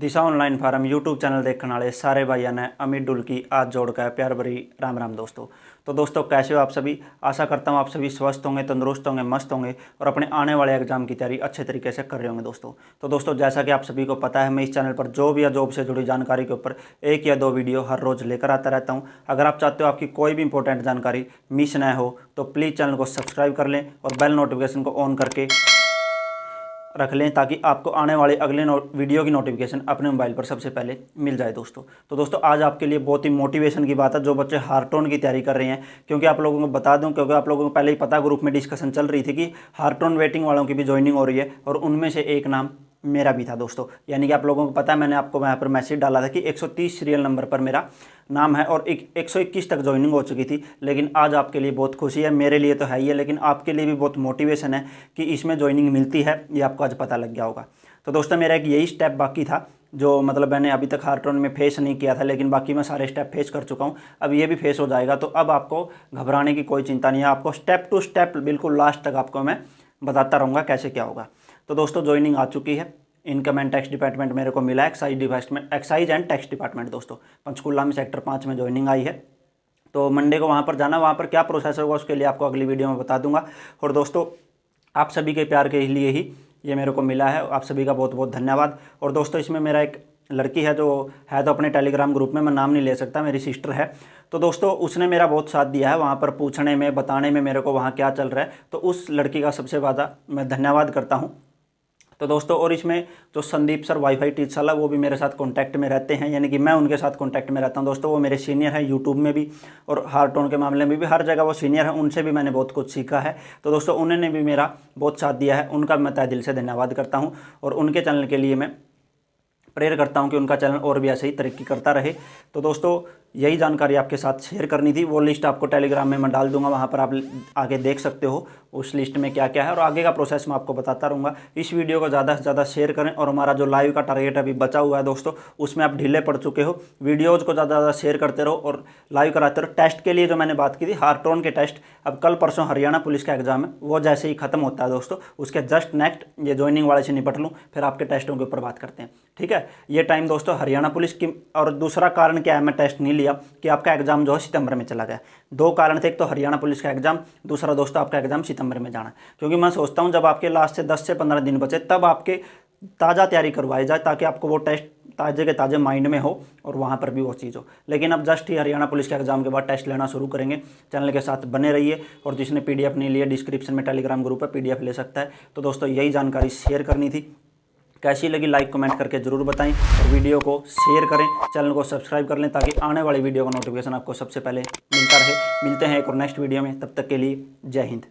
दिशा online form YouTube channel देखने वाले सारे भाइयों ने अमित डुल की आज जोड़ का प्यार भरी राम राम दोस्तों। तो दोस्तों कैसे हो आप सभी। आशा करता हूँ आप सभी स्वस्थ होंगे, तंदुरुस्त होंगे, मस्त होंगे और अपने आने वाले एग्जाम की तैयारी अच्छे तरीके से कर रहे होंगे दोस्तों। तो दोस्तों जैसा कि आप सभी को पता है, मैं इस चैनल पर जॉब या जॉब से जुड़ी जानकारी के ऊपर 1 या 2 वीडियो हर रोज़ लेकर आता रहता हूँ। अगर आप चाहते हो आपकी कोई भी इंपॉर्टेंट जानकारी मिस न हो तो प्लीज़ चैनल को सब्सक्राइब कर लें और बेल नोटिफिकेशन को ऑन करके रख लें ताकि आपको आने वाले अगले वीडियो की नोटिफिकेशन अपने मोबाइल पर सबसे पहले मिल जाए दोस्तों। तो दोस्तों आज आपके लिए बहुत ही मोटिवेशन की बात है जो बच्चे हार्टोन की तैयारी कर रहे हैं, क्योंकि आप लोगों को बता दूं, क्योंकि आप लोगों को पहले ही पता, ग्रुप में डिस्कशन चल रही थी कि हार्टोन वेटिंग वालों की भी ज्वाइनिंग हो रही है और उनमें से एक नाम मेरा भी था दोस्तों। यानी कि आप लोगों को पता है, मैंने आपको यहाँ पर मैसेज डाला था कि 130 सीरियल नंबर पर मेरा नाम है और 121 तक ज्वाइनिंग हो चुकी थी। लेकिन आज आपके लिए बहुत खुशी है, मेरे लिए तो है ही है, लेकिन आपके लिए भी बहुत मोटिवेशन है कि इसमें ज्वाइनिंग मिलती है, ये आपको आज पता लग गया होगा। तो दोस्तों मेरा एक यही स्टेप बाकी था जो मतलब मैंने अभी तक हार्टोन में फेस नहीं किया था, लेकिन बाकी मैं सारे स्टेप फेस कर चुका हूँ। अब ये भी फेस हो जाएगा, तो अब आपको घबराने की कोई चिंता नहीं है। आपको स्टेप टू स्टेप बिल्कुल लास्ट तक आपको मैं बताता रहूँगा कैसे क्या होगा। तो दोस्तों ज्वाइनिंग आ चुकी है, इनकम एंड टैक्स डिपार्टमेंट मेरे को मिला है, एक्साइज एंड टैक्स डिपार्टमेंट दोस्तों, पंचकुला में सेक्टर 5 में ज्वाइनिंग आई है। तो मंडे को वहाँ पर जाना, वहाँ पर क्या प्रोसेस होगा उसके लिए आपको अगली वीडियो में बता दूंगा। और दोस्तों आप सभी के प्यार के लिए ही ये मेरे को मिला है, आप सभी का बहुत बहुत धन्यवाद। और दोस्तों इसमें मेरा एक लड़की है जो है तो अपने टेलीग्राम ग्रुप में, मैं नाम नहीं ले सकता, मेरी सिस्टर है। तो दोस्तों उसने मेरा बहुत साथ दिया है वहाँ पर पूछने में, बताने में मेरे को वहाँ क्या चल रहा है। तो उस लड़की का सबसे ज़्यादा मैं धन्यवाद करता हूँ। तो दोस्तों और इसमें जो संदीप सर वाईफाई टीचर वो भी मेरे साथ कांटेक्ट में रहते हैं, यानी कि मैं उनके साथ कांटेक्ट में रहता हूं दोस्तों। वो मेरे सीनियर हैं यूट्यूब में भी और हार्टोन के मामले में भी, हर जगह वो सीनियर है, उनसे भी मैंने बहुत कुछ सीखा है। तो दोस्तों उन्होंने भी मेरा बहुत साथ दिया है, उनका मैं तहे दिल से धन्यवाद करता हूँ। और उनके चैनल के लिए मैं प्रेयर करता हूं कि उनका चैनल और भी ऐसे ही तरक्की करता रहे। तो दोस्तों यही जानकारी आपके साथ शेयर करनी थी। वो लिस्ट आपको टेलीग्राम में मैं डाल दूंगा, वहां पर आप आगे देख सकते हो उस लिस्ट में क्या क्या है, और आगे का प्रोसेस मैं आपको बताता रहूँगा। इस वीडियो को ज़्यादा से ज़्यादा शेयर करें और हमारा जो लाइव का टारगेट अभी बचा हुआ है दोस्तों, उसमें आप ढीले पड़ चुके हो। वीडियोज़ को ज़्यादा से ज़्यादा शेयर करते रहो और लाइव कराते रहो। टेस्ट के लिए जो मैंने बात की थी हार्टोन के टेस्ट, अब कल परसों हरियाणा पुलिस का एग्जाम है, वो जैसे ही खत्म होता है दोस्तों, उसके जस्ट नेक्स्ट ये ज्वाइनिंग वाले से निपट लूँ, फिर आपके टेस्टों के ऊपर बात करते हैं, ठीक है। ये टाइम दोस्तों हरियाणा पुलिस की, और दूसरा कारण क्या है मैं टेस्ट नहीं लिया कि आपका एग्जाम जो है सितंबर में चला गया। 2 कारण थे, एक तो हरियाणा पुलिस का एग्जाम, दूसरा दोस्तों आपका एग्जाम सितंबर में जाना। क्योंकि मैं सोचता हूं जब आपके लास्ट से 10 से 15 दिन बचे तब आपके ताज़ा तैयारी करवाई जाए, ताकि आपको वो टेस्ट ताज़े के ताज़े माइंड में हो और वहां पर भी वो चीज़ हो। लेकिन अब जस्ट ही हरियाणा पुलिस के एग्जाम के बाद टेस्ट लेना शुरू करेंगे। चैनल के साथ बने रहिए, और जिसने PDF नहीं लिया डिस्क्रिप्शन में टेलीग्राम ग्रुप है, PDF ले सकता है। तो दोस्तों यही जानकारी शेयर करनी थी, कैसी लगी लाइक कमेंट करके ज़रूर बताएं और वीडियो को शेयर करें, चैनल को सब्सक्राइब कर लें ताकि आने वाली वीडियो का नोटिफिकेशन आपको सबसे पहले मिलता रहे। मिलते हैं एक और नेक्स्ट वीडियो में, तब तक के लिए जय हिंद।